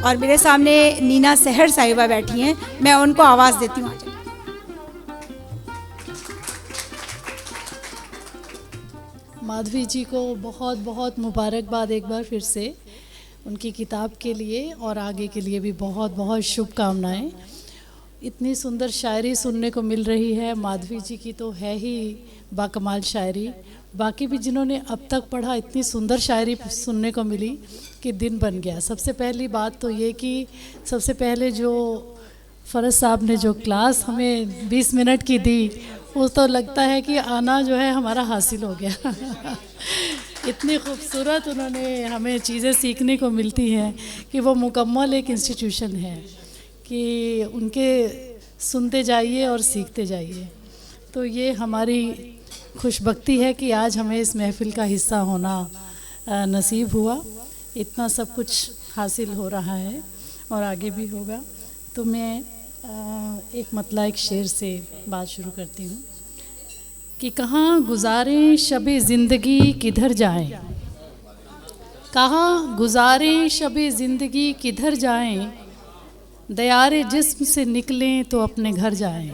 और मेरे सामने नीना सहर साहिबा बैठी हैं, मैं उनको आवाज़ देती हूँ। माधवी जी को बहुत बहुत मुबारकबाद एक बार फिर से उनकी किताब के लिए, और आगे के लिए भी बहुत बहुत शुभकामनाएं। इतनी सुंदर शायरी सुनने को मिल रही है। माधवी जी की तो है ही बाकमाल शायरी, बाकी भी जिन्होंने अब तक पढ़ा इतनी सुंदर शायरी सुनने को मिली कि दिन बन गया। सबसे पहली बात तो ये कि सबसे पहले जो फ़रज साहब ने जो क्लास हमें 20 मिनट की दी, वो तो लगता है कि आना जो है हमारा हासिल हो गया। इतनी खूबसूरत उन्होंने हमें चीज़ें सीखने को मिलती हैं कि वो मुकम्मल एक इंस्टीट्यूशन है कि उनके सुनते जाइए और सीखते जाइए। तो ये हमारी खुशबख्ती है कि आज हमें इस महफ़िल का हिस्सा होना नसीब हुआ। इतना सब कुछ हासिल हो रहा है और आगे भी होगा। तो मैं एक मतला एक शेर से बात शुरू करती हूँ कि कहाँ गुज़ारें शब ज़िंदगी किधर जाएं, कहाँ गुज़ारें शब ज़िंदगी किधर जाएं, दयारे जिस्म से निकलें तो अपने घर जाएं।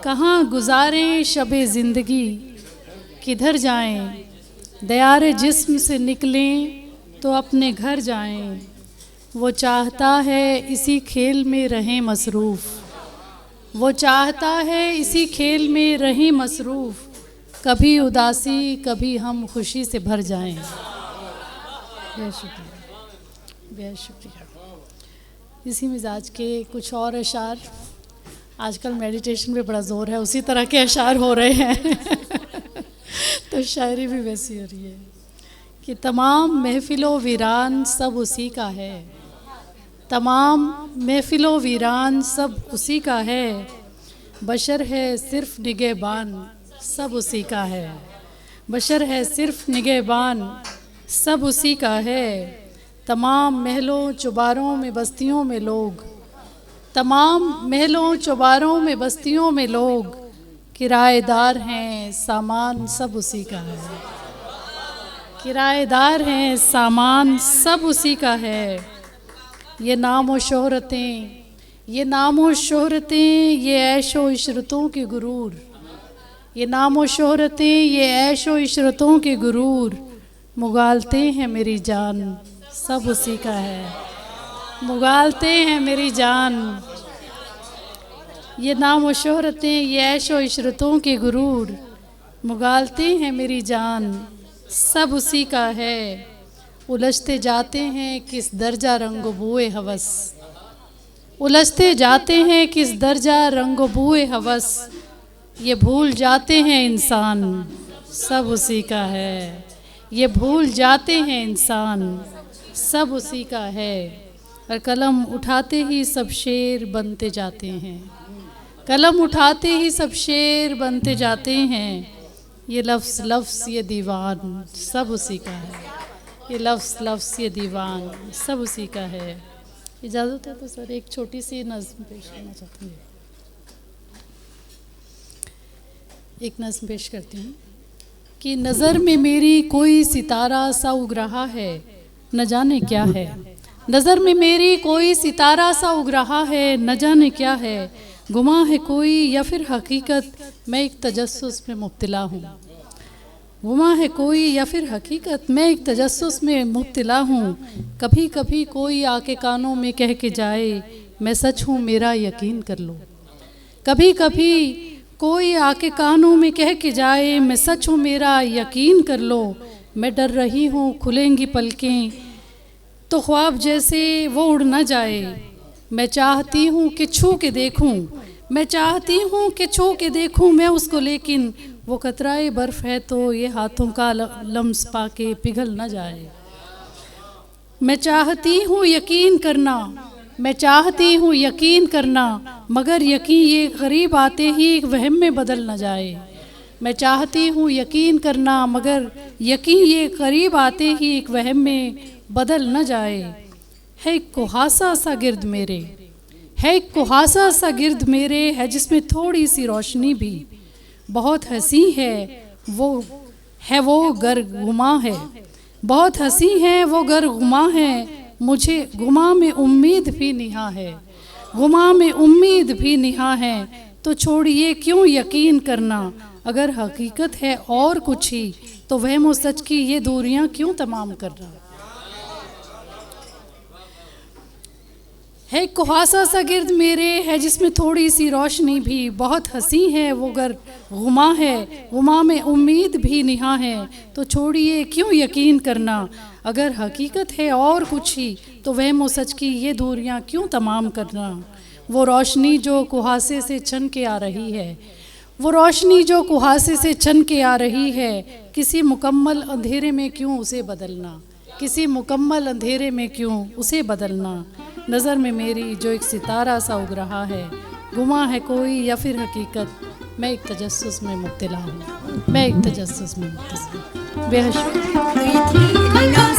कहाँ गुज़ारें शब ज़िंदगी किधर जाएं, दयारे जिस्म से निकलें तो अपने घर जाएं। वो चाहता है इसी खेल में रहें मसरूफ़, वो चाहता है इसी खेल में रहें मसरूफ़, कभी उदासी कभी हम खुशी से भर जाएं। बहुत शुक्रिया, बहुत शुक्रिया। इसी मिजाज के कुछ और अशार, आजकल मेडिटेशन पे बड़ा ज़ोर है, उसी तरह के अशार हो रहे हैं। तो शायरी भी वैसी हो रही है कि तमाम महफ़िलो वीरान सब उसी का है, तमाम महफ़िलो वीरान सब उसी का है, बशर है सिर्फ़ निगहबान सब उसी का है, बशर है सिर्फ़ निगहबान सब उसी का है। तमाम महलों चुबारों में बस्तियों में लोग, तमाम महलों चुबारों में बस्तियों में लोग, किराएदार हैं सामान सब उसी का है, किराएदार हैं सामान सब उसी का है। ये नाम व शोहरतें, ये नाम व शोहरतें, ये ऐशो इशरतों के गुरूर, ये नाम व शोहरतें, ये ऐशो इशरतों के गुरूर, मुगालते हैं मेरी जान सब उसी का है, मुगालते हैं मेरी जान। ये नाम व शोहरतें, ये ऐशो इशरतों के गुरूर, मुगालते हैं मेरी जान सब उसी का है। उलझते जाते हैं किस दर्जा रंगो बूए हवस, उलझते जाते हैं किस दर्जा रंगो बूए हवस, ये भूल जाते हैं इंसान सब उसी का है, ये भूल जाते हैं इंसान सब उसी का है। और कलम उठाते ही सब शेर बनते जाते हैं, कलम उठाते ही सब शेर बनते जाते हैं। ये लफ्ज़ लफ्ज़ ये दीवान सब उसी का है, ये लफ्ज़ लफ्ज़ ये दीवान सब उसी का है। इजाज़त है तो सर एक छोटी सी नज़्म पेश करना चाहती हूँ, एक नज़्म पेश करती हूँ कि नज़र में मेरी कोई सितारा सा उग रहा है, न जाने क्या है, नज़र में मेरी कोई सितारा सा उग रहा है, न जाने क्या है, गुमा है कोई या फिर हकीकत, मैं एक तजस्सुस में मुब्तला हूँ, गुमा है कोई या फिर हकीकत, मैं एक तजस्सुस में मुब्तला हूँ। कभी कभी कोई आके कानों में कह के जाए, मैं सच हूँ मेरा यकीन कर लो, कभी कभी कोई आके कानों में कह के जाए, मैं सच हूँ मेरा यकीन कर लो। मैं डर रही हूँ खुलेंगी पलकें तो ख्वाब जैसे वो उड़ ना जाए, मैं चाहती हूँ कि छू के देखूँ, मैं चाहती हूँ कि छू के देखूँ मैं उसको, लेकिन वो कतराए बर्फ़ है तो ये हाथों का लम्स पाके पिघल ना जाए। मैं चाहती हूँ यकीन करना, मैं चाहती हूँ यकीन करना, मगर यकीन ये करीब आते ही एक वहम में बदल न जाए। मैं चाहती हूँ यकीन करना, मगर यकीन ये करीब आते ही एक वहम में बदल न जाए। है एक कुहासा सा गिर्द मेरे, है एक कुहासा सा गिर्द मेरे, है जिसमें थोड़ी सी रोशनी भी, बहुत हंसी है वो गर गुमा है, बहुत हंसी है वो गर गुमा है, मुझे गुमा में उम्मीद भी निहा है, गुमा में उम्मीद भी निहा है, तो छोड़िए क्यों यकीन करना, अगर हकीकत है और कुछ ही तो वहम व सच की ये दूरियां क्यों तमाम करना। है कुहासा सा गिर्द मेरे है जिसमें थोड़ी सी रोशनी भी, बहुत हंसी है वो गर गुमा है, गुमा में उम्मीद भी निहा है, तो छोड़िए क्यों यकीन करना, अगर हकीकत है और कुछ ही तो वहम व सच की ये दूरियां क्यों तमाम करना। वो रोशनी जो कुहासे से छन के आ रही है, वो रोशनी जो कुहासे से छन के आ रही है, किसी मुकम्मल अंधेरे में क्यों उसे बदलना, किसी मुकम्मल अंधेरे में क्यों उसे बदलना। नज़र में मेरी जो एक सितारा सा उग रहा है, गुमा है कोई या फिर हकीकत, मैं एक तजस्सुस में मुब्तला हूँ, मैं एक तजस्सुस में मुब्तला हूँ। बेहद शुक्रिया।